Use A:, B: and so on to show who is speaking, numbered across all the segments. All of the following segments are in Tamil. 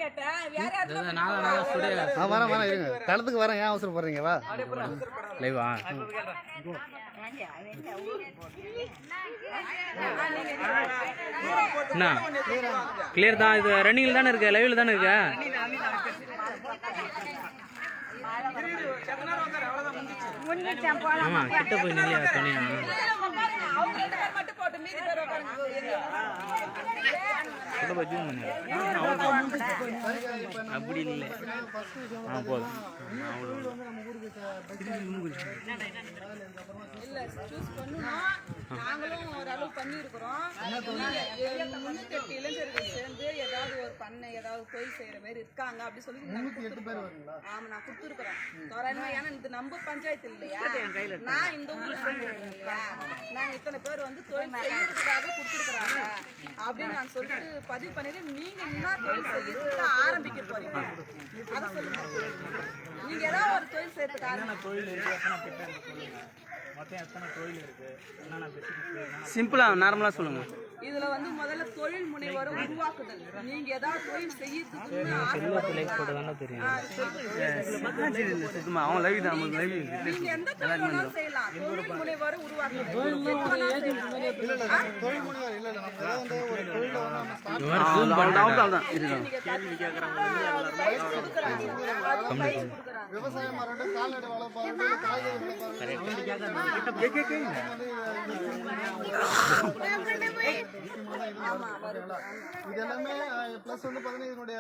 A: கேட்டேன் வேற யாரும்
B: வரேன் இருங்க தளத்துக்கு வரேன் ஏன் அவசரம் போடுறீங்க வா லைவா என்ன கிளியர் தான் இது ரன்னிங்ல தானே இருக்கு லைவ்ல தானே இருக்கு ஆமா கிட்ட போய் நில்லையா தனியா அப்படி இல்லை போதும்
A: இல்ல சூஸ் பண்ணனும் நாங்களும் ஒரு அளவு பண்ணி இருக்கோம் 308 இளைஞர்கள் சேர்ந்து ஏதாவது ஒரு பண்ணை ஏதாவது தொழில் செய்யற மாதிரி இருக்காங்க அப்படி சொல்லி 308 பேர் வரீங்களா ஆமா நான் கொடுத்துருக்கேன் தோராயமா ஏன்னா இந்த நம்ம பஞ்சாயத்து இல்லையா நான் இந்த ஊர்ல இல்லையா நாங்க இத்தனை பேர் வந்து தொழில் செய்யறதுக்காக கொடுத்துருக்காங்க அப்படின்னு நான் சொல்லிட்டு பதிவு பண்ணிட்டு நீங்க என்ன தொழில் செய்யறதுக்கு ஆரம்பிக்க போறீங்க அதை சொல்லுங்க நீங்க ஏதாவது ஒரு தொழில் செய்யறதுக்காக
C: தொழில் இருக்கு மொத்தம் எத்தனை தொழில் இருக்கு
B: சிம்பிளா நார்மலா சொல்லுங்க
A: இதுல வந்து முதல்ல தொழில் முனைவோரை உருவாக்குதல் நீங்க ஏதாவது தொழில் செய்யறதுக்கு நீங்க எந்த தொழில் செய்யலாம் தொழில் முனைவோரை உருவாக்குதல்
D: விவசாயம் கால்நடை வளர்ப்பாரு இது எல்லாமே பிளஸ் வந்து பாத்தீங்கன்னா இதனுடைய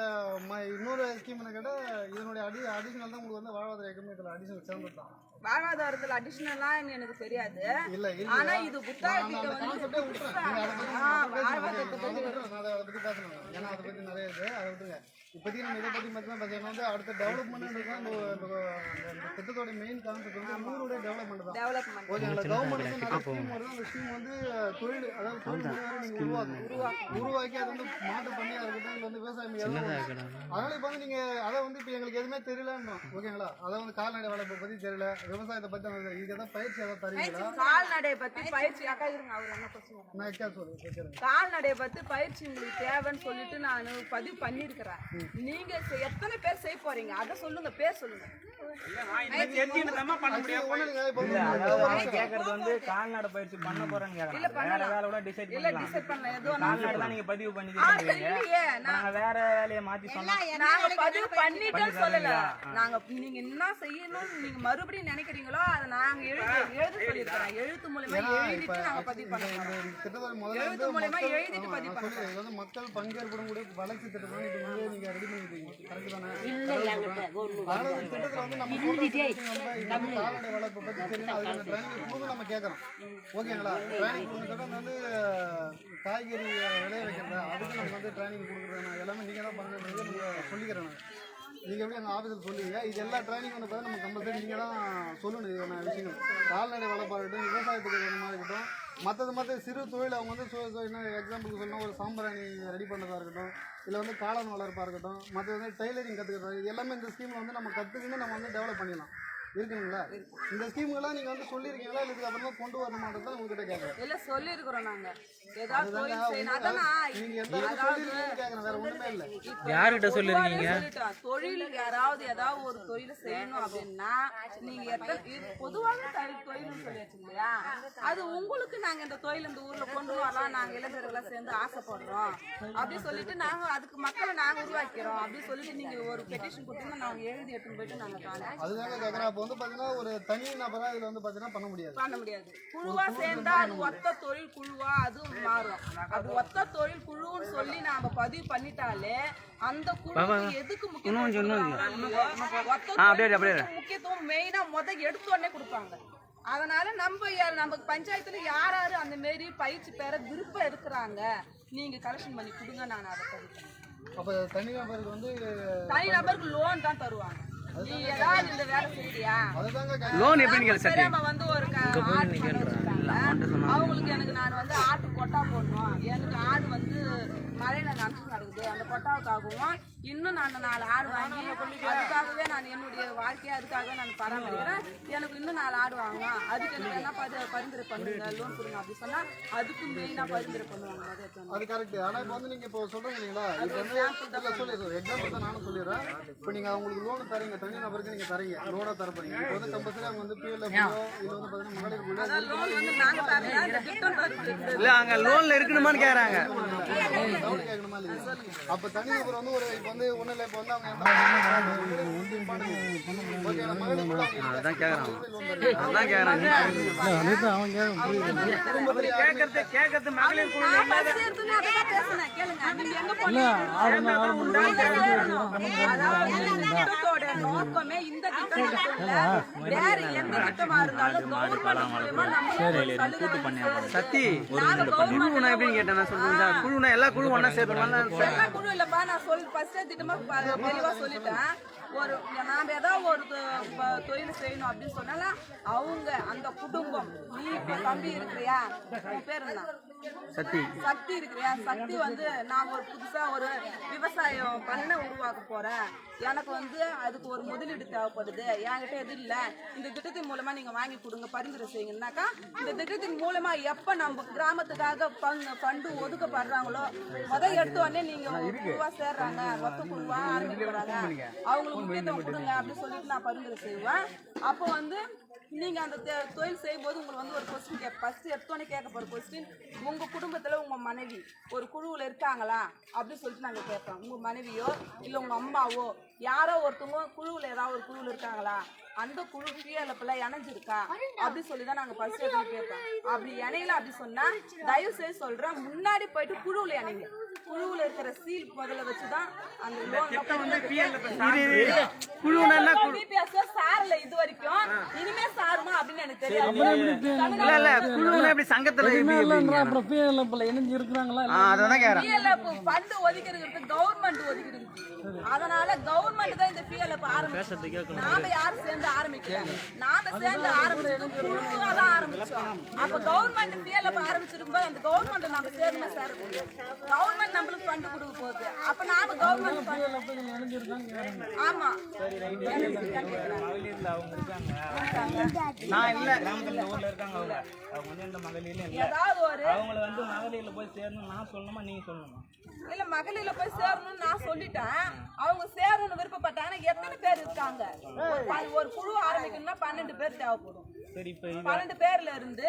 D: இன்னொரு ஸ்கீம் என்ன கேட்டா இதனுடைய அடிஷனல் தான் உங்களுக்கு வந்து வாழ்வாதார இயக்கமே இதுல அடிஷனல் சேர்ந்துட்டான்
A: வாழ்வாதாரத்துல அடிஷனலா எனக்கு தெரியாது ஆனா இது புத்தாயத்துக்கு
D: ஏன்னா அதை பத்தி நிறைய இருக்கு அதை விட்டுங்க இப்போதைக்கு நம்ம இதை பத்தி மட்டும் பார்த்தீங்கன்னா வந்து அடுத்த டெவலப்மெண்ட் திட்டத்தோட மெயின் கான்செப்ட் வந்து ஊருடைய டெவலப்மெண்ட் தான் ஓகேங்களா கவர்மெண்ட் அந்த ஸ்கீம் வந்து தொழில் அதாவது தொழில் நீங்க உருவாக்கி அது வந்து மாட்டு பண்ணையா இருக்கட்டும் இல்லை வந்து விவசாயம் அதனால இப்போ வந்து நீங்க அதை வந்து இப்போ எங்களுக்கு எதுவுமே தெரியலன்னு ஓகேங்களா அதை வந்து கால்நடை வளர்ப்பை பத்தி தெரியல விவசாயத்தை பத்தி இதுக்கு ஏதாவது பயிற்சி ஏதாவது தருவீங்களா
A: கால்நடையை பத்தி பயிற்சி அக்கா இருங்க அவர் என்ன பிரச்சனை
D: நான் எக்கா சொல்லுங்க
A: கால்நடையை பத்தி பயிற்சி உங்களுக்கு தேவைன்னு சொல்லிட்டு நான் பதிவு பண்ணிருக்கிறேன் நீங்க எத்தனை பேர் செய்ய போறீங்க அதை சொல்லுங்க பேர் சொல்லுங்க
C: கேக்குறது வந்து கால்நடை பயிற்சி பண்ண போறேன்னு நீங்க பதிவு பண்ணி நாங்க வேற வேலையை மாத்தி சொன்னோம்
A: நாங்க பதிவு பண்ணிட்டோம் சொல்லல நாங்க நீங்க என்ன செய்யணும் நீங்க மறுபடியும் நினைக்கிறீங்களோ அதை நாங்க எழுத சொல்லிருக்கோம் எழுத்து மூலமா எழுதிட்டு நாங்க பதிவு பண்ணுவோம் எழுத்து மூலமா எழுதிட்டு பதிவு பண்ணுவோம்
D: மக்கள் பங்கேற்படக்கூடிய வளர்ச்சி திட்டம் நீங்க ரெடி பண்ணிருக்கீங்க கரெக்ட் தானே திட்டத்துல வந்து நம்ம கால்நடை வளர்ப்பை பத்தி தெரியும் அதுக்கான ட்ரைனிங் கொடுத்து நம்ம கேட்கறோம் ஓகேங்களா ட்ரைனிங் கொடுத்துட்டு வந்து காய்கறி விளைய வைக்கிறதா அதுக்கு நம்ம வந்து ட்ரைனிங் கொடுக்குறேன் எல்லாமே நீங்க தான் பண்ணுறது நம்ம சொல்லிக்கிறேன் நீங்கள் எப்படி எங்கள் ஆஃபீஸில் சொல்லுவீங்க இது எல்லா ட்ரைனிங் வந்து பார்த்தா நம்ம கம்பல்சரி நீங்கள் தான் சொல்லணும் இதுக்கான விஷயங்கள் கால்நடை வளர்ப்பாக இருக்கட்டும் விவசாயத்துக்கு வேணுமா இருக்கட்டும் மற்ற சிறு தொழில் அவங்க வந்து என்ன எக்ஸாம்பிளுக்கு சொன்னால் ஒரு சாம்பிராணி ரெடி பண்ணுறதா இருக்கட்டும் இல்லை வந்து காளான் வளர்ப்பாக இருக்கட்டும் மற்ற வந்து டைலரிங் கற்றுக்கிறது இது எல்லாமே இந்த ஸ்கீமில் வந்து நம்ம கற்றுக்கின்னு நம்ம வந்து டெவலப் பண்ணிடலாம் இருக்குங்களா இந்த ஸ்கீம்லாம் நீங்க வந்து சொல்லிருக்கீங்களா இல்ல இதுக்கு அப்புறமா கொண்டு வரணும்ன்றது தான் உங்ககிட்ட கேக்குறேன்
A: இல்ல சொல்லிருக்கோம் நாங்க ஏதாவது தொழில் செய்யணும்
D: நீங்க எந்த சொல்லிருக்கீங்கன்னு கேக்குறேன் வேற ஒண்ணுமே இல்ல
B: யார்கிட்ட சொல்லிருக்கீங்க
A: தொழில் யாராவது ஏதாவது ஒரு தொழில் செய்யணும் அப்படின்னா நீங்க பொதுவாக தொழில்னு சொல்லியாச்சு இல்லையா அது உங்களுக்கு நாங்க இந்த தொழில் இந்த ஊர்ல கொண்டு வரலாம் நாங்க இளைஞர்களா சேர்ந்து ஆசைப்படுறோம் அப்படி சொல்லிட்டு நாங்க அதுக்கு மக்களை நாங்க உருவாக்கிறோம் அப்படி சொல்லிட்டு நீங்க ஒரு பெட்டிஷன் கொடுத்தீங்கன்னா நாங்க எழுதி எடுத்துன்னு போயிட்டு நாங்க காணோம்
D: அதுதாங்க கேக்குறேன் வந்து பாத்தீங்கன்னா ஒரு தனி நபரா இதுல வந்து பாத்தீங்கன்னா பண்ண முடியாது
A: குழுவா சேர்ந்தா அது ஒத்த தொழில் குழுவா அது மாறும் அது ஒத்த தொழில் குழுன்னு சொல்லி நாம பதிவு பண்ணிட்டாலே அந்த குழுவுக்கு எதுக்கு முக்கியத்துவம் மெயினா எடுத்த உடனே கொடுப்பாங்க அதனால நம்ம பஞ்சாயத்துல யார் யாரு அந்த மாரி பயிற்சி பெற விருப்பம் இருக்கிறாங்க நீங்க கலெக்ஷன் பண்ணி கொடுங்க நான் அதை தருவேன்
D: அப்ப தனி நபருக்கு வந்து
A: தனி நபருக்கு லோன் தான் தருவாங்க நீ ஏதாவது இந்த வேலை செய்யறியா
B: லோன் எப்படி
A: வந்து ஒரு அவங்களுக்கு எனக்கு நான் வந்து ஆட்டு கொட்டா போடணும், எனக்கு ஆடு வந்து மழையில நனைச்சு நடக்குது, அந்த கொட்டாவுக்காகவும் இன்னும் நான் 4 ஆடு வாங்கி அதுக்காகவே நான் என்னுடைய வாழ்க்கையை அதுக்காகவே நான் பராமரிக்கிறேன். எனக்கு இன்னும் 4 ஆடு வாங்கணும், அதுக்கு எனக்கு என்ன பரிந்துரை பண்ணுங்க, லோன் கொடுங்க அப்படி சொன்னா அதுக்கு மெயினா பரிந்துரை பண்ணுவாங்க.
D: அது கரெக்ட். ஆனா இப்போ வந்து நீங்க இப்போ சொல்றீங்க இல்லைங்களா, இப்போ வந்து எக்ஸாம்பிள் தான் நானும் சொல்லிடுறேன். இப்போ நீங்க அவங்களுக்கு லோன் தரீங்க, தனி நபருக்கு நீங்க தரீங்க, லோனா தரப்பீங்க. இப்போ வந்து கம்பல்சரி அவங்க வந்து PLF இது வந்து பாத்தீங்கன்னா மகளிர் குழு
A: லோன் வந்து நாங்க தரல, அந்த திட்டம் வருது.
B: இல்ல அங்க லோன்ல இருக்கணுமான்னு கேக்குறாங்க.
D: கேட்கணுமா இல்லையா? அப்ப தனி நபர் வந்து ஒரு இப்போ வந்து ஒண்ணு இல்லை, இப்போ வந்து அவங்க
B: அதான் கேக்குறாங்க. அதான் கேக்குறாங்க.
C: கேட்கறது மகளிர் குழு
A: நான் பஸ் எடுத்துன்னு அதான் பேசுனேன். கேளுங்க, நீங்க எங்க போனீங்க? அதாவது இந்த திட்டத்தோட நோக்கமே இந்த திட்டம் மட்டும் இல்ல, வேற எந்த திட்டமா இருந்தாலும் கவர்மெண்ட் மூலமா நம்ம
B: சத்தி குழுனா எப்படின்னு கேட்டேன். நான் சொல்றேன் குழுனா எல்லா குழு ஒண்ணா சேர்த்துலாம்.
A: எல்லா குழு இல்லப்பா, நான் ஃபர்ஸ்ட் திட்டமா தெளிவா சொல்லிட்டேன். ஒரு நாம ஏதாவது ஒரு தொழில் செய்யணும் அப்படின்னு சொன்னால அவங்க அந்த குடும்பம், நீ இப்ப தம்பி இருக்கிறியா, உன் பேர் என்ன?
B: சத்தி.
A: சக்தி இருக்கிறியா, சக்தி வந்து நான் ஒரு புதுசா ஒரு விவசாயம் பண்ண உருவாக்க போறேன், எனக்கு வந்து அதுக்கு ஒரு முதலீடு தேவைப்படுது, என்கிட்ட எது இல்ல, இந்த திட்டத்தின் மூலமா நீங்க வாங்கி கொடுங்க, பரிந்துரை செய்யுங்கன்னாக்கா இந்த திட்டத்தின் மூலமா எப்ப நம்ம கிராமத்துக்காக ஃபண்டு ஒதுக்கப்படுறாங்களோ எடுத்த உடனே நீங்க குழுவா சேர்றாங்க, மொத்த குழுவா ஆரம்பிக்க போறாங்க, அவங்களுக்கு முக்கியத்துவம் கொடுங்க அப்படின்னு சொல்லிட்டு நான் பரிந்துரை செய்வேன். அப்போ வந்து நீங்க அந்த தொழில் செய்யும்போது உங்களுக்கு வந்து ஒரு கொஸ்டின் ஃபர்ஸ்ட் எடுத்தோன்னே கேட்க போற கொஸ்டின், உங்க குடும்பத்துல உங்க மனைவி ஒரு குழுவுல இருக்காங்களா அப்படின்னு சொல்லிட்டு நாங்க கேட்போம். உங்க மனைவியோ இல்ல உங்க அம்மாவோ யாரோ ஒருத்தவங்க குழுவுல ஏதாவது ஒரு குழுவுல இருக்காங்களா, அந்த குழு PLFல இணைஞ்சிருக்கா அப்படி சொல்லிதான் நாங்க ஃபர்ஸ்ட் எடுத்து கேட்போம். அப்படி இணையில அப்படி சொன்னா தயவு செய்து சொல்றேன், முன்னாடி போயிட்டு குழுவுல இணைங்க. குழுவுல இருக்கிற சீல் முதல்ல வச்சுதான் அந்த சார்ல இது வரைக்கும் இனிமே சாருமா அப்படின்னு எனக்கு தெரியாது. ஃபண்ட் ஒதுக்கிறது கவர்மெண்ட் ஒதுக்கிறது, அதனால கவர்மெண்ட் தான் இந்த PLF ஆரம்பிச்சு, நாம யாரும் சேர்ந்து ஆரம்பிக்கிறோம், நாம சேர்ந்து ஆரம்பிச்சது குழுவா தான் ஆரம்பிச்சோம். அப்ப கவர்மெண்ட் PLF ஆரம்பிச்சிருக்கும் போது அந்த கவர்மெண்ட் நம்ம சேர்ந்து சேர முடியும், கவர்மெண்ட் நம்மளுக்கு ஃபண்ட் கொடுக்க போகுது, அப்ப நாம கவர்மெண்ட் ஆமா
C: மகளிர்ல அவங்க இருக்காங்க, நான் இல்ல கிராமத்துல ஊர்ல இருக்காங்க, அவங்க வந்து இந்த மகளிர்ல
A: ஏதாவது ஒரு
C: அவங்கள வந்து மகளிர்ல போய் சேரணும் நான் சொல்லணுமா நீங்க சொல்லணுமா?
A: இல்ல மகளிர்ல போய் சேரணும்னு நான் சொல்லிட்டேன், அவங்க சேரணும்னு விருப்பப்பட்டாங்க. எத்தனை பேர் இருக்காங்க? ஒரு குழு ஆரம்பிக்கணும்னா 12 பேர் தேவைப்படும்.
C: சரி, இப்ப
A: 12 பேர்ல இருந்து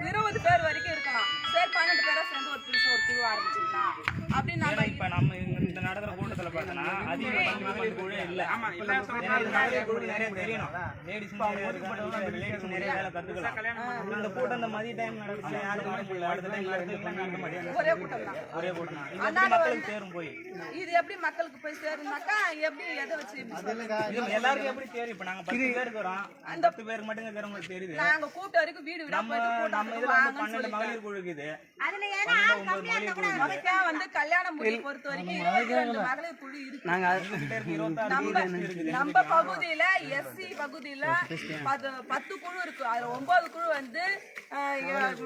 A: 20 பேர் வரைக்கும் இருக்கலாம். சரி 12 பேரா சேர்ந்து ஒரு புதுசா ஒரு குழு ஆரம்பிச்சிடலாம் அப்படின்னு நம்ம
C: இப்ப நம்ம இந்த நடக்கிற கூட்டத்துல பார்த்தோம்னா அதிக மகளிர் குழு இல்ல. மகளிர் குழு நிறைய தெரியணும், லேடிஸ் நிறைய வேலை கத்துக்கலாம். இந்த கூட்டம் இந்த மதிய டைம் நடக்குது, யாருக்கு அடுத்த டைம் நடத்துக்கலாம்,
A: ஒரே கூட்டம் தான்.
C: ஒரே கூட்டம் தான். மக்களுக்கு சேரும் போய்
A: இது எப்படி மக்களுக்கு போய் சேரும்னாக்கா எப்படி எதை வச்சு
C: எல்லாருக்கும் எப்படி தெரியும்? இப்ப நாங்க 10 பேர் இருக்கிறோம், அந்த 10 பேருக்கு மட்டும் இருக்கிறவங்களுக்கு தெரியுது.
A: நாங்க கூட்ட வரைக்கும் வீடு வீடா போயிட்டு
C: நம்ம இதுல வந்து 12 மகளிர் குழு இருக்குது,
A: அதுல ஏன்னா வந்து கல்யாண முறை பொறுத்த வரைக்கும் 22 மகளிர் குழு இருக்கு.
B: நாங்க
A: நம்ம பகுதியில SC பகுதியில 10 குழு இருக்கு, அதுல 9 குழு வந்து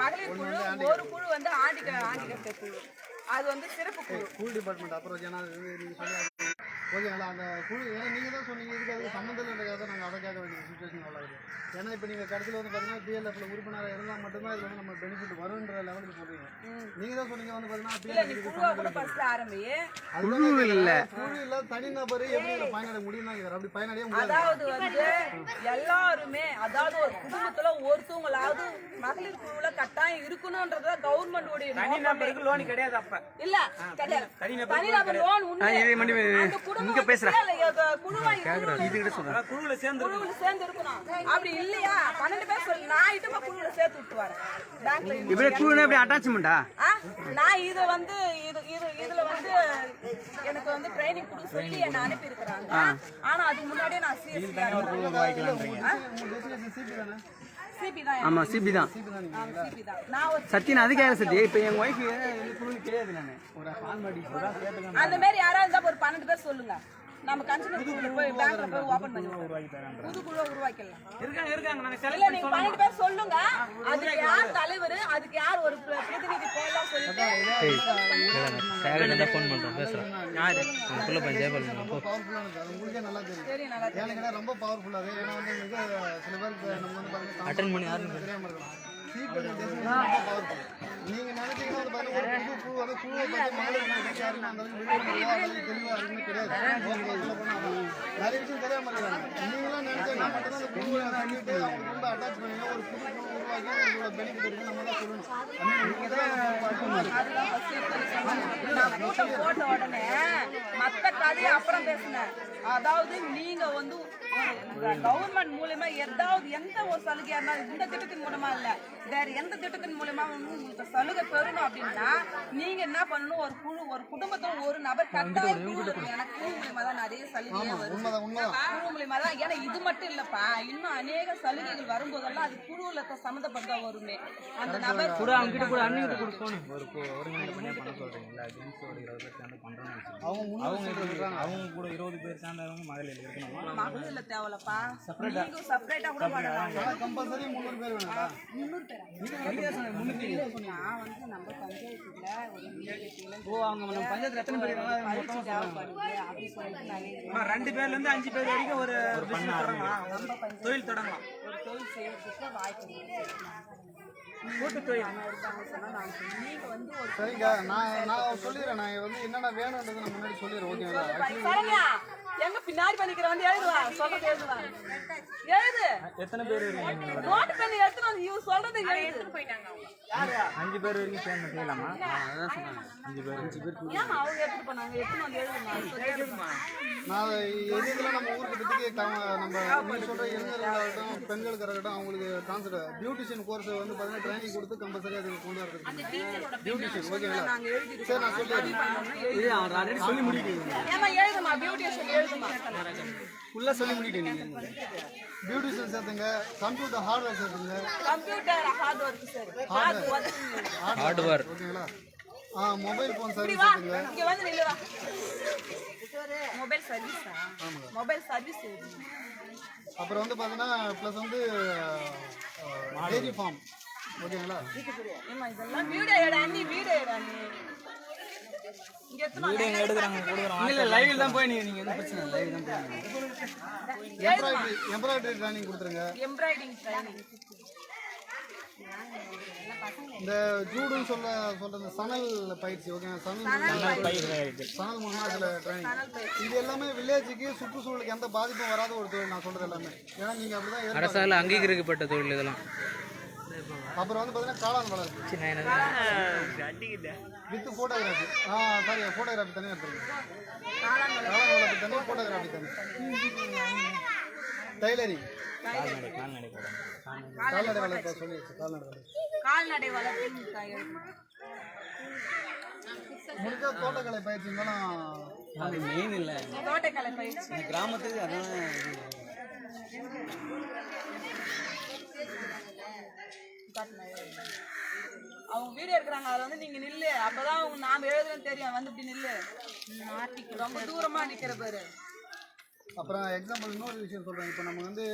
A: மகளிர் குழு, ஒரு குழு வந்து ஆண்டிகட்ட குழு, அது வந்து சிறப்பு குழு.
D: ஸ்கூல் டிபார்ட்மெண்ட் அப்புறம் ஏன்னா நீங்க சொன்னீங்க ஓகேங்களா, அந்த குழு ஏன்னா நீங்க தான் சொன்னீங்க இதுக்கு அதுக்கு சம்மந்தம் இல்லைக்காக நாங்கள் அதை கேட்க வேண்டிய சுச்சுவேஷன் ஆகுது. ஏன்னா இப்போ நீங்கள் கடைசியில் வந்து பார்த்தீங்கன்னா PLFல உறுப்பினராக இருந்தால் மட்டும்தான் இது வந்து நம்ம பெனிஃபிட் வரும்ன்ற லெவலுக்கு போடுறீங்க. நீங்கள் தான் சொன்னீங்க வந்து பார்த்தீங்கன்னா குழு இல்லை தனிநபர் எப்படி இதில் பயனடைய முடியும் தான் அப்படி பயனடைய முடியாது.
A: அதாவது வந்து எல்லாருமே, அதாவது ஒரு குடும்பத்துல ஒருத்தவங்களாவது மகளிர் குழுவுல கட்டாயம் இருக்கணும்ன்றத கவர்மெண்ட் உடைய
C: தனிநபருக்கு லோன் கிடையாது. அப்ப
A: இல்ல கிடையாது, தனிநபர் லோன்
B: இங்க பேசுறேன்
C: குழுவுல
A: சேர்ந்து இருக்கணும். அப்படி இல்லையா 12 பேர் சொல்லி நான் இட்டுமா குழுவுல சேர்த்து விட்டு வரேன் பேங்க்ல.
B: இப்படி குழு எப்படி அட்டாச்மெண்டா?
A: நான் இது வந்து இதுல வந்து எனக்கு வந்து ட்ரைனிங் கொடுக்க சொல்லி என்ன அனுப்பி இருக்கிறாங்க. ஆனா அதுக்கு முன்னாடியே நான் சிபி தான்.
B: ஆமா சிபி தான். சத்தியன் அதுக்காக சத்தி இப்ப என் ஒய்ஃப் குழு கிடையாது. நான் ஒரு ஃபார்மாலிட்டி
A: அந்த மாதிரி யாராவது இருந்தா ஒரு 12 பேர் சொல்லுங்க. நம்ம கன்சல்டன்சில போய் பேங்க்ல போய் ஓபன் பண்ணி புது குழு உருவாக்கலாம்.
B: இருக்காங்க நாங்க
A: இல்ல நீங்க 12 பேர் சொல்லுங்க. அதுக்கு யார் தலைவர், அதுக்கு யார் ஒரு பிரதிநிதி போலாம் சொல்லிட்டு
B: சேகரன் ஃபோன் பண்றோம் பேசுறேன். யாரு உள்ள போய் ஜெயபால் போ.
D: பவர்ஃபுல்லா இருக்கு. அது உங்களுக்கே நல்லா தெரியும்.
A: சரி நல்லா
D: ஏன்னா ரொம்ப பவர்ஃபுல்லா இருக்கு. ஏன்னா வந்து மிக சில பேருக்கு நம்ம வந்து பாருங்க
B: அட்டெண்ட் பண்ணி யாரும்
D: தெரியாம இருக்கலாம். சீக்கிரம் ரொம்ப பவர்ஃபுல். நீங்க நினைச்சீங்கன்னா வந்து பாருங்க ஒரு புது குழு வந்து குழுவை பத்தி மாநில யாருன்னு அந்த அளவுக்கு தெளிவா இருக்குன்னு கிடையாது. நிறைய விஷயம் தெரியாம இருக்காங்க. நீங்களாம் நினைச்சீங்கன்னா மட்டும்தான் அந்த குழுவை சொல்லிட்டு அவங்க ரொம்ப அட்டாச் பண்ணீங்கன்னா ஒரு புது குழு உருவாக்கி உங்களோட பெனிஃபிட் இருக்கு நம்ம தான் சொல்லணும்.
A: கூட்டம் போட்ட உடனே மத்த கதையை அப்புறம் பேசுனேன். அதாவது நீங்க வந்து கவர்மெண்ட் மூலமா ஏதாவது எந்த ஒரு சலுகையா இருந்தாலும் இந்த திட்டத்தின் மூலமா இல்ல வேற எந்த திட்டத்தின் மூலமா உங்களுக்கு சலுகை பெறணும் அப்படின்னா நீங்க என்ன பண்ணணும், ஒரு குழு ஒரு குடும்பத்தோட ஒரு நபர் கட்டாயம் குழு இருக்கும். எனக்கு குழு மூலியமா தான் நிறைய சலுகையே வரும். குழு மூலியமா தான். ஏன்னா இது மட்டும் இல்லப்பா, இன்னும் அநேக சலுகைகள் வரும்போதெல்லாம் அது குழுல சம்மந்தப்பட்டதா வருமே. அந்த நபர்
B: கூட அவங்க கிட்ட கூட அண்ணன் கிட்ட கூட போணும்.
C: பண்ண சொல்றீங்களா? ஜென்ஸ் ஒரு 20 பேர் சேர்ந்து பண்றோம்னு அவங்க கூட 20 பேர் சேர்ந்தவங்க மகளிர் இருக்கணுமா?
A: மகளிர்ல தேவலப்பா, நீங்க செப்பரேட்டா கூட பண்ணலாம்.
D: கம்பல்சரி 300 பேர் வேணும்டா.
A: 300 பேரா? நான் வந்து நம்ம பஞ்சாயத்துல ஒரு மீட்டிங்ல
B: அவங்க நம்ம பஞ்சாயத்துல எத்தனை பேர் இருக்காங்க
A: பயிற்சி தேவைப்படுது அப்படி சொல்லிட்டு நிறைய
B: 2 பேர்ல இருந்து 5 பேர் வரைக்கும் ஒரு பிசினஸ் தொடங்கலாம். தொழில் தொடங்கலாம்.
A: ஒரு தொழில் செய்யறதுக்கு வாய்ப்பு இருக்கு.
B: கூட்டு தொழில்
A: இருக்காங்க சொன்னா நான் நீங்க வந்து ஒரு
D: சரிங்க, நான் சொல்லிடுறேன். நான் வந்து என்னென்ன வேணும்ன்றது நான் முன்னாடி சொல்லிடுறேன். ஓகேங்களா?
A: சரண்யா எங்க பின்னாடி பண்ணிக்கிற வந்து எழுதுவா, சொல்றது எழுதுவா, எழுது.
C: எத்தனை பேர் இருக்கீங்க?
A: நோட் பண்ணி எடுத்து வந்து இவ சொல்றது எழுது போயிட்டாங்க.
C: 5 பேர் வரைக்கும் சேர்ந்து செய்யலாமா?
B: அதான் சொன்னாங்க 5 பேர்
A: ஏமா அவங்க எடுத்து பண்ணாங்க, எடுத்து வந்து எழுதுமா.
D: நான் எதுல நம்ம ஊருக்கு பற்றி நம்ம நீ சொல்ற இளைஞர்களாகட்டும் பெண்களுக்கு இருக்கட்டும் அவங்களுக்கு கான்செப்ட் பியூட்டிஷியன் கோர்ஸ் வந்து பார்த்தீங்கன்னா ட்ரைனிங் கொடுத்து கம்பல்சரி அதுக்கு கொண்டு வரதுக்கு பியூட்டிஷியன். ஓகேங்களா?
A: நாங்க எழுதி
D: சரி நான் சொல்லிடுறேன்.
B: அவர் ஆல்ரெடி சொல்லி முடிக்கிறீங்க.
A: ஏமா எழுதுமா, பியூட்டிஷியன் எழுதுமா.
B: ஃபுல்லா சொல்லி முடிட்டீங்க நீங்க.
D: பியூட்டிஷியன் சேர்த்துங்க, கம்ப்யூட்டர் ஹார்ட்வேர் சேர்த்துங்க.
A: கம்ப்யூட்டர் ஹார்ட்வேர் சரி,
B: ஹார்ட்வேர்
D: ஓகேங்களா? மொபைல் ஃபோன்
A: இப்படி
D: சர்வீஸ்
A: வா,
D: சேர்த்துங்க.
A: இங்க வந்து நில்லு வா. மொபைல் சர்வீஸா? மொபைல் சர்வீஸ் எழுதுமா.
D: அப்புறம் வந்து பார்த்தீங்கன்னா ப்ளஸ் வந்து டெய்ரி ஃபார்ம். ஓகேங்களா?
A: ஏமா இதெல்லாம் வீடியோ எடு அண்ணி, வீடியோ எடு அண்ணி. இங்க எத்தனை
C: வீடியோ எடுக்கறாங்க கொடுக்குறோம்.
B: இல்ல லைவ்ல தான் போய் நீங்க எந்த பிரச்சனை இல்ல, லைவ் தான் போய்.
D: எம்ப்ராய்டரி ட்ரைனிங் கொடுத்துருங்க.
A: Embroidering training.
D: இந்த ஜூடுன்னு சொல்ற இந்த சணல் பயிற்சி. ஓகே, சணல் மூலமா சில ட்ரைனிங். இது எல்லாமே வில்லேஜுக்கு சுற்றுச்சூழலுக்கு எந்த பாதிப்பும் வராத ஒரு தொழில் நான் சொல்றது எல்லாமே. ஏன்னா நீங்க அப்படிதான்
B: அரசால அங்கீகரிக்கப்பட்ட தொழில் இதெல்லாம்.
D: அப்புறம் வந்து பார்த்தீங்கன்னா காளான் வளர்ப்பு வித் ஃபோட்டோகிராஃபி. சாரி, ஃபோட்டோகிராஃபி தனியாக எடுத்துருங்க. காளான் வளர்ப்பு தனி, ஃபோட்டோகிராஃபி தனி. டைலரிங், கால்நடை வளர்ப்பு சொல்லிடுச்சு.
A: கால்நடை வளர்ப்பு
D: முடிஞ்ச தோட்டக்கலை பயிற்சி இருந்தாலும்
B: அது மெயின் இல்ல,
A: தோட்டக்கலை பயிற்சி
B: கிராமத்துக்கு அதான்.
A: அவங்க வீடியோ எடுக்கிறாங்க, அதுல வந்து நீங்க நில்லு, அப்பதான் அவங்க நாம எழுதுறேன்னு தெரியும். வந்து இப்படி நில்லு, ரொம்ப தூரமா நிக்கிற பேரு.
D: அப்புறம் எக்ஸாம்பிள் இன்னொரு விஷயம் சொல்கிறேன். இப்போ நம்ம வந்து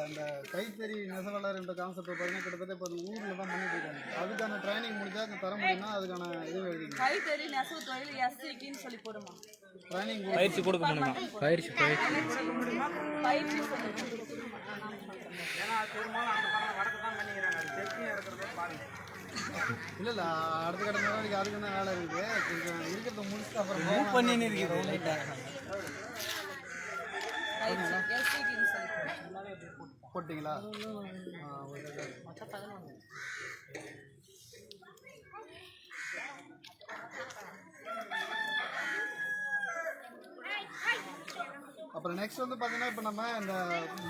D: அந்த கைத்தறி நெசவாளர் என்ற கான்செப்ட் பார்த்தீங்கன்னா கிட்டத்தட்ட இப்போ ஊரில் தான் பண்ணிட்டு இருக்காங்க. அதுக்கான ட்ரைனிங் முடிஞ்சால் அது தர முடியும்னா அதுக்கான இது எழுதிங்க.
A: கைத்தறி நெசவு தொழில் எஸ்சிக்குன்னு சொல்லி போடுமா.
D: ட்ரைனிங்
C: பயிற்சி கொடுக்க முடியுமா?
B: பயிற்சி
A: பயிற்சி
D: இல்லை இல்லை, அடுத்த கட்ட நடவடிக்கை அதுக்கு தான் வேலை இருக்குது. கொஞ்சம் இருக்கிறத முடிச்சுட்டு அப்புறம்
B: மூவ் பண்ணின்னு இருக்குது.
A: எஸ்சிக்குன்னு சொல்லி
D: போட்டிங்களா? அப்புறம் நெக்ஸ்ட் வந்து பார்த்தீங்கன்னா இப்போ நம்ம இந்த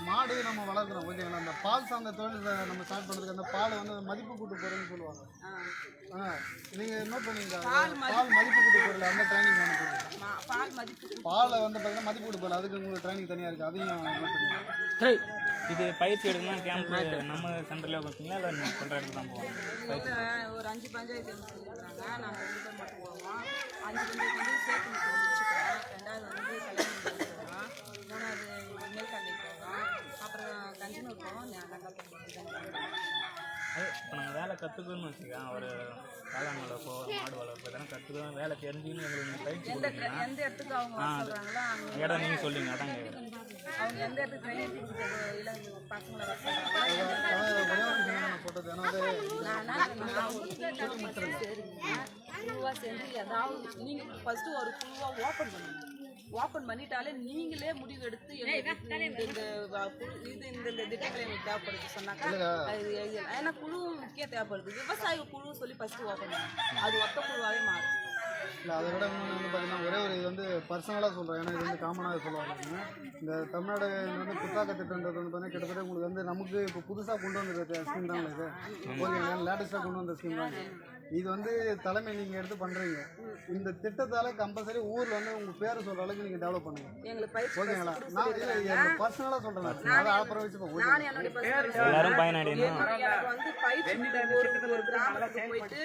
D: மாடு நம்ம வளர்க்குறோம். ஓகேங்களா? அந்த பால் சார்ந்த தொழில் நம்ம ஸ்டார்ட் பண்ணுறதுக்கு அந்த பாலை வந்து மதிப்பு கூட்டு பொருள்னு சொல்லுவாங்க. நீங்கள் நோட் பண்ணிங்க, பால் மதிப்பு கூட்டு பொருள் அந்த ட்ரைனிங் வேணும். பாலை வந்து பார்த்தீங்கன்னா மதிப்பு கூட்டு பொருள் அதுக்கு உங்களுக்கு ட்ரைனிங் தனியாக இருக்குது. அதையும் நோட் பண்ணிங்க.
C: இது பயிற்சி எடுக்கணும் கேம்ப் நம்ம சென்டர்ல கொடுத்தீங்களா இல்லை சொல்கிற இடத்துல தான் போவோம்?
A: ஒரு 5 பஞ்சாயத்து சொல்லியிருக்காங்க. நாங்கள் 2 பேர் மட்டும் போவோம். 5 பஞ்சாயத்து வந்து சேர்த்து முடிச்சுக்கிறோம். 2வது வந்து கல்யாணம் முடிச்சுக்கிறோம்.
C: கற்றுக்கணும்னு வச்சுக்கேன், ஒரு காளான் வளர்ப்போ மாடு வளர்ப்போ இதெல்லாம் கற்றுக்கணும், வேலை தெரிஞ்சுன்னு எங்களுக்கு பயிற்சி கொடுக்குறீங்கன்னா
A: எந்த இடத்துக்கு அவங்க வர சொல்றாங்களோ அங்க
C: இடம் நீங்கள் சொல்லுங்க. அதான் கேட்குறேன்.
A: அவங்க எந்த இடத்துக்கு ட்ரைனிங் கொடுக்குறது இல்லை பசங்களை வர சொல்றாங்களோ
D: போட்டது ஏன்னா
A: குழுவா சேர்ந்து ஏதாவது நீங்க ஃபர்ஸ்ட் ஒரு குழுவா ஓபன் பண்ணுங்க. ஓபன் பண்ணிட்டாலே நீங்களே முடிவு எடுத்து இந்த திட்டங்கள் எனக்கு தேவைப்படுது சொன்னாக்கா ஏன்னா குழுவும் முக்கியம் தேவைப்படுது. விவசாய குழு சொல்லி ஃபர்ஸ்ட் ஓபன் பண்ணுங்க, அது ஒத்த குழுவாவே மாறும்.
D: இல்லை அதை விட இன்னொன்று பார்த்தீங்கன்னா ஒரே ஒரு இது வந்து பர்சனலாக சொல்கிறேன், ஏன்னா இது வந்து காமனாக சொல்லுவாங்க. இந்த தமிழ்நாடு வந்து புத்தாக்க திட்டன்றது வந்து பார்த்தீங்கன்னா கிட்டத்தட்ட உங்களுக்கு வந்து நமக்கு இப்போ புதுசாக கொண்டு வந்த ஸ்கீம் தான் இது. ஓகேங்களா, லேட்டஸ்ட்டாக கொண்டு வந்த ஸ்கீம் தான் இது. வந்து தலைமை நீங்கள் எடுத்து பண்ணுறீங்க. இந்த திட்டத்தால் கம்பல்சரி ஊரில் வந்து உங்கள் பேரை சொல்கிற அளவுக்கு நீங்கள் டெவலப் பண்ணுங்க. ஓகேங்களா, நான் இல்லை பர்சனலாக சொல்கிறேன், அதை அப்புறம் வச்சுப்போம்.
C: எல்லாரும் பயனடையணும்.
A: எனக்கு வந்து பயிற்சி ஒரு கிராமத்துக்கு போயிட்டு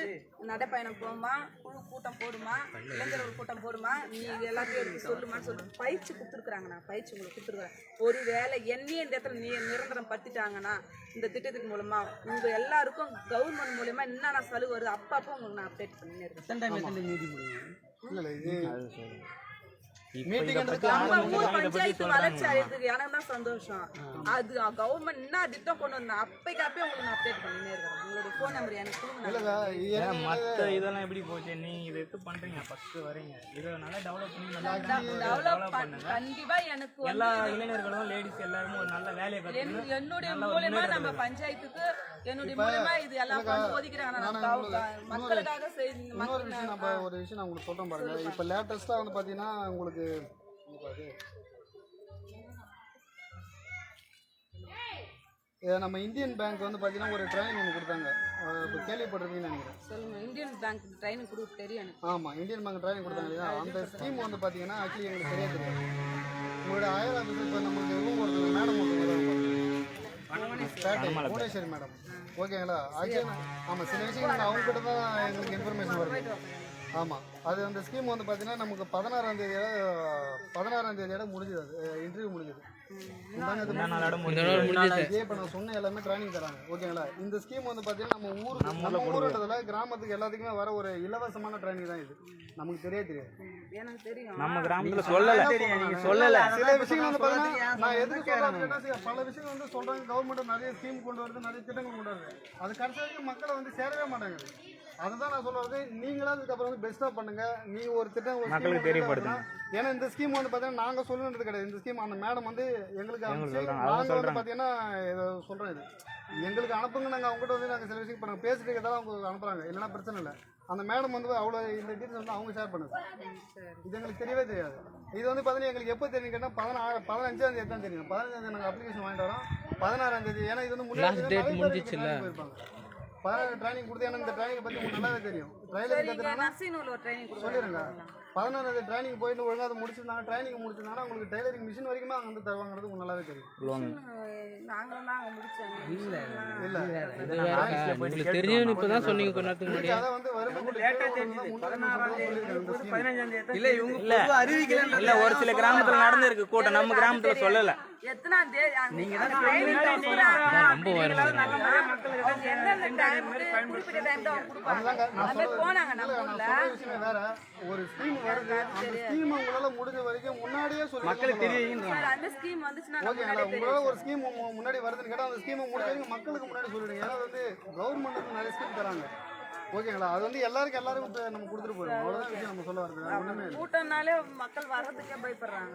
A: நடைப்பயணம் போமா, குழு கூட்டம் போடுமா, இளைஞர் ஒரு கூட்டம் போடுமா, நீ எல்லாத்தையும் எடுத்து சொல்லுமான்னு சொல்லிட்டு பயிற்சி கொடுத்துருக்குறாங்க. நான் பயிற்சி உங்களுக்கு கொடுத்துருக்குறேன். ஒரு வேலை என்னையே இந்த இடத்துல நிரந்தரம் படுத்திட்டாங்கன்னா இந்த திட்டத்துக்கு மூலமா உங்க எல்லாருக்கும் கவர்மெண்ட் மூலமா என்னென்ன சலுகை வருது அப்பப்போ உங்களுக்கு நான் அப்டேட் பண்ணினேன் இருக்கேன்.
D: இல்லை இது
A: நம்ம ஊர் பஞ்சாயத்து வளர்ச்சி அடையிறதுக்கு எனக்கு தான் சந்தோஷம். அது கவர்மெண்ட் என்ன திட்டம் கொண்டு வந்தா அப்பைக்கு அப்பயே உங்களுக்கு நான் அப்டேட் பண்ணினே இருக்கேன். உங்களுடைய ஃபோன் நம்பர் எனக்கு கொடுங்க.
C: மற்ற இதெல்லாம் எப்படி போச்சு, நீங்க இதை எடுத்து பண்றீங்க, ஃபர்ஸ்ட் வரீங்க, இதை நல்லா டெவலப் பண்ணி
A: டெவலப் கண்டிப்பா எனக்கு
C: எல்லா இளைஞர்களும் லேடிஸ் எல்லாரும் ஒரு நல்ல வேலையை கற்றுக்கணும்.
A: என்னுடைய மூலமா நம்ம பஞ்சாயத்துக்கு என்னுடைய மூலமா இது எல்லாம் பண்ணி ஒதுக்கிறாங்க. மக்களுக்காக
D: இன்னொரு விஷயம் நம்ம ஒரு விஷயம் நான் உங்களுக்கு சொல்றேன் பாருங்க. இப்போ லேட்டஸ்டா வந்து பாத்தீங்கன்னா உங்களுக்கு நம்ம இந்தியன் பேங்க் வந்து பாத்தீங்கன்னா ஒரு ட்ரைனிங் ஒன்று கொடுத்தாங்க. இப்போ கேள்விப்பட்டிருக்கீங்கன்னு நினைக்கிறேன்.
A: சொல்லுங்க. இந்தியன் பேங்க் ட்ரைனிங் கொடுத்து தெரியும் எனக்கு.
D: ஆமா, இந்தியன் பேங்க் ட்ரைனிங் கொடுத்தாங்க இல்லையா, அந்த ஸ்கீம் வந்து பாத்தீங்கன்னா ஆக்சுவலி எங்களுக்கு சரியா தெரியாது. உங்களோட ஆயிரம் ஆஃபீஸ் இப்போ நமக்கு ரூம் ஒருத்தர் மேடம் புவனேஸ்வரி மேடம், ஓகேங்களா. ஆக்சுவலி ஆமாம், சில விஷயங்கள் அவங்ககிட்ட தான் எங்களுக்கு இன்ஃபர்மேஷன் வருது. ஆமாம், அது அந்த ஸ்கீம் வந்து பார்த்தீங்கன்னா நமக்கு 16ஆம் தேதியோட முடிஞ்சது. அது இன்டர்வியூ முடிஞ்சது. இதே இப்போ நான் சொன்ன எல்லாமே ட்ரைனிங் தராங்க. ஓகேங்களா, இந்த ஸ்கீம் வந்து பார்த்தீங்கன்னா நம்ம ஊருன்றதுல கிராமத்துக்கு எல்லாத்துக்குமே வர ஒரு இலவசமான ட்ரைனிங் தான் இது. நமக்கு தெரியாது.
A: எனக்கு தெரியும்.
C: நம்ம கிராமத்துல சொல்லல, நீங்க சொல்லல.
D: சில விஷயங்கள் வந்து பார்த்தீங்கன்னா நான் எதுக்கு சொல்றேன், பல விஷயங்கள் வந்து சொல்றாங்க. கவர்மெண்ட் நிறைய ஸ்கீம் கொண்டு வருது, நிறைய திட்டங்கள் கொண்டு வருது. அது கடைசி வரைக்கும் மக்களை வந்து சேரவே மாட்டாங்க. அதுதான் நான் சொல்றது. நீங்களா அதுக்கப்புறம் வந்து பெஸ்டா பண்ணுங்க. நீ ஒரு திட்டம் மக்களுக்கு தெரியப்படுத்துங்க. ஏன்னா இந்த ஸ்கீம் வந்து பாத்தீங்கன்னா நாங்க சொல்லுறது கிடையாது. இந்த ஸ்கீம் அந்த மேடம் வந்து எங்களுக்கு நாங்க வந்து பாத்தீங்கன்னா சொல்றேன், இது எங்களுக்கு அனுப்புங்க. நாங்க அவங்ககிட்ட வந்து நாங்க சில விஷயம் பண்ண பேசிட்டு இருக்கதான் அவங்க அனுப்புறாங்க. இல்லைன்னா பிரச்சனை இல்லை. அந்த மேடம் வந்து அவ்வளோ இந்த டீட்டெயில்ஸ் வந்து அவங்க ஷேர் பண்ணுது. இது எங்களுக்கு தெரியவே தெரியாது. இது வந்து பார்த்தீங்கன்னா எங்களுக்கு எப்போ தெரியும் கேட்டால் 15ஆம் தேதி தான் தெரியும். 15ஆம் தேதி நாங்கள் அப்ளிகேஷன் வாங்கிட்டு வரோம். 16ஆம் தேதி, ஏன்னா இது வந்து முன்னாடி போயிருப்பாங்க. 16 ட்ரைனிங் கொடுத்து, ஏன்னா இந்த ட்ரைனிங் பற்றி உங்களுக்கு நல்லாவே தெரியும். சொல்லிடுங்க. 16ஆம் தேதி ட்ரைனிங் போயிட்டு ஒழுங்காக அதை முடிச்சிருந்தாங்க. ட்ரைனிங் முடிச்சிருந்தாங்கன்னா உங்களுக்கு டைலரிங் மிஷின் வரைக்குமே அங்கே வந்து தருவாங்கிறது உங்களுக்கு நல்லாவே தெரியும்.
B: தெரியும். இப்பதான் சொன்னீங்க கொஞ்ச நேரத்துக்கு முன்னாடி.
D: அதை வந்து
C: இல்ல ஒரு சில கிராமத்துல நடந்திருக்கு கூட்டம், நம்ம கிராமத்துல சொல்லல.
A: எத்தனாம் தேதி
C: நீங்க
A: போனாங்க நம்ம ஊர்ல
D: வேற ஒரு ஸ்கீம் வருது. அந்த ஸ்கீம் உங்களால முடிஞ்ச வரைக்கும் முன்னாடியே சொல்லி மக்களுக்கு தெரியும்.
A: அந்த ஸ்கீம் வந்துச்சுன்னா
D: ஓகேங்களா, உங்களால ஒரு ஸ்கீம் முன்னாடி வருதுன்னு கேட்டா அந்த ஸ்கீம் முடிஞ்ச வரைக்கும் மக்களுக்கு முன்னாடி சொல்லிடுங்க. ஏன்னா வந்து கவர்மெண்ட் நிறைய ஸ்கீம் தராங்க. ஓகேங்களா, அது வந்து எல்லாருக்கும் நம்ம கொடுத்துட்டு போயிடும். அவ்வளவுதான் விஷயம் நம்ம சொல்ல வருது. ஒண்ணுமே இல்லை.
A: கூட்டம்னாலே மக்கள் வர்றதுக்கே பயப்படுறாங்க.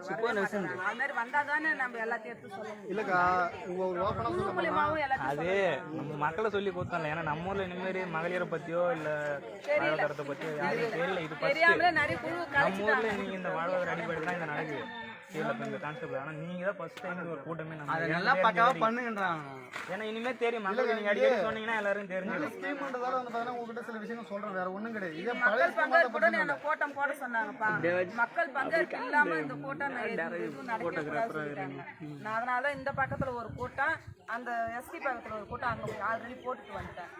A: அது மாதிரி வந்தாதானே நம்ம எல்லாத்தையும் எடுத்து சொல்ல முடியும்.
D: இல்லக்கா, ஒரு ஓப்பனா சொல்லுங்க.
C: அது நம்ம மக்களை சொல்லி கொடுத்தோம்ல. ஏன்னா நம்ம ஊர்ல இந்த மாதிரி மகளிரை பத்தியோ இல்ல வாழ்வாதாரத்தை பத்தியோ யாரும் தெரியல. இது
A: தெரியாமலே நிறைய குழு
C: நம்ம ஊர்ல நீங்க இந்த வாழ்வாதார அடிப்படை தான் இந்த நடக்குது. இந்த கான்செப்ட். ஆனா நீங்க தான் ஃபர்ஸ்ட் டைம் ஒரு கூட்டமே நம்ம
B: நல்லா பக்காவா பண்ணுங்கன்றாங்க.
C: ஏன்னா இனிமே தெரியும் மக்களுக்கு. நீங்க அடிக்கடி சொன்னீங்கன்னா எல்லாரும் தெரிஞ்சிடும்.
D: ஸ்கீம்ன்றதால வந்து பாத்தீங்கன்னா உங்ககிட்ட சில விஷயங்கள் சொல்றேன், வேற ஒண்ணும் கிடையாது. இதே
A: மக்கள் பங்கேற்புடன் அந்த கூட்டம் போட சொன்னாங்கப்பா. மக்கள் பங்கேற்பு இல்லாம இந்த கூட்டம் எதுவும் நடக்க கூடாதுன்னு சொல்லிட்டாங்க. அதனால இந்த பக்கத்துல ஒரு கூட்டம் அந்த எஸ்டி பக்கத்தில் ஒரு கூட்டம் அங்கே ஆல்ரெடி போட்டுட்டு வந்துட்டேன்.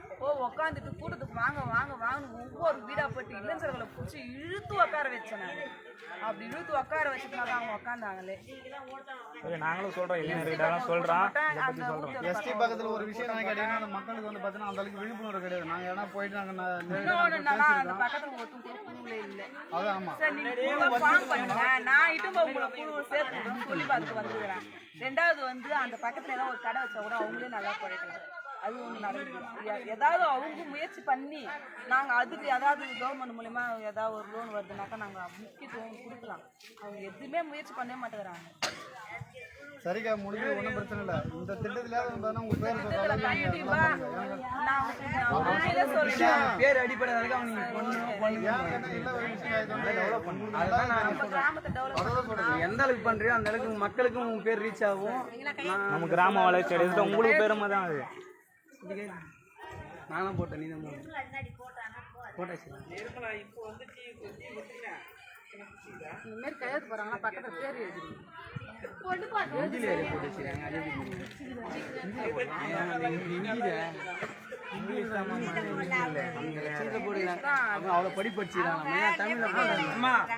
A: உட்காந்துட்டு கூட்டத்துக்கு வாங்க வாங்க வாங்கன்னு ஒவ்வொரு வீடாக போட்டு இளைஞர்களை பிடிச்சி இழுத்து உட்கார வச்சேன் நான். அப்படி இழுத்து உட்கார வச்சதுனால அவங்க உட்காந்தாங்களே.
C: நாங்களும் சொல்றோம், இளைஞர்கிட்ட சொல்றோம்.
D: எஸ்டி பக்கத்துல ஒரு விஷயம் நான் கேட்டீங்கன்னா அந்த மக்களுக்கு வந்து பார்த்தீங்கன்னா அந்த அளவுக்கு விழிப்புணர்வு கிடையாது. நாங்கள் ஏன்னா போயிட்டு நாங்கள்
A: அந்த பக்கத்தில் ஒருத்தர் குழுவில் இல்லை.
D: அதான் ஆமாம்.
A: சரி நீங்கள் ஃபார்ம் பண்ணுங்க, நான் இட்டும் உங்களை குழு சேர்த்து சொல்லி பார்த்துட்டு வந்துக்கிறேன். ரெண்டாவது வந்து அந்த பக்கத்தில் ஏதாவது ஒரு கடை வச்சா கூட அவங்களே நல்லா பழக்கலாம். அது ஒன்று நடக்குது. ஏதாவது அவங்க முயற்சி பண்ணி நாங்கள் அதுக்கு ஏதாவது கவர்மெண்ட் மூலிமா ஏதாவது ஒரு லோன் வருதுனாக்கா நாங்கள் முக்கியத்துவம் கொடுக்கலாம். அவங்க எதுவுமே முயற்சி பண்ணவே மாட்டேங்கிறாங்க.
D: சரிக்கா, முடிஞ்சு ஒன்றும் பிரச்சனை இல்லை. இந்த திட்டத்திலாவது வந்தாலும் உங்கள் பேர்
B: பேர் அடிப்படை வரைக்கும் அவங்க எந்த அளவுக்கு பண்றியோ அந்த அளவுக்கு மக்களுக்கும் உங்க பேர் ரீச் ஆகும்.
C: நம்ம கிராம வளர்ச்சி அடைகிறது உங்களுக்கு பெருமை தான் அது.
B: நானும் போட்டேன், நீ தான் போட்டாச்சு.
A: இந்த மாதிரி கையெழுத்து போறாங்கன்னா பக்கத்தில் பேர் எழுதிருங்க.
B: அவ்வளவு படி படிச்சுக்கிறாங்க.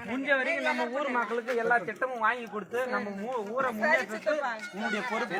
C: முடிஞ்ச வரைக்கும் நம்ம ஊர் மக்களுக்கு எல்லா திட்டமும் வாங்கி கொடுத்து நம்ம ஊரை முன்னேற்றத்துக்கு உன்னுடைய பொறுப்பு.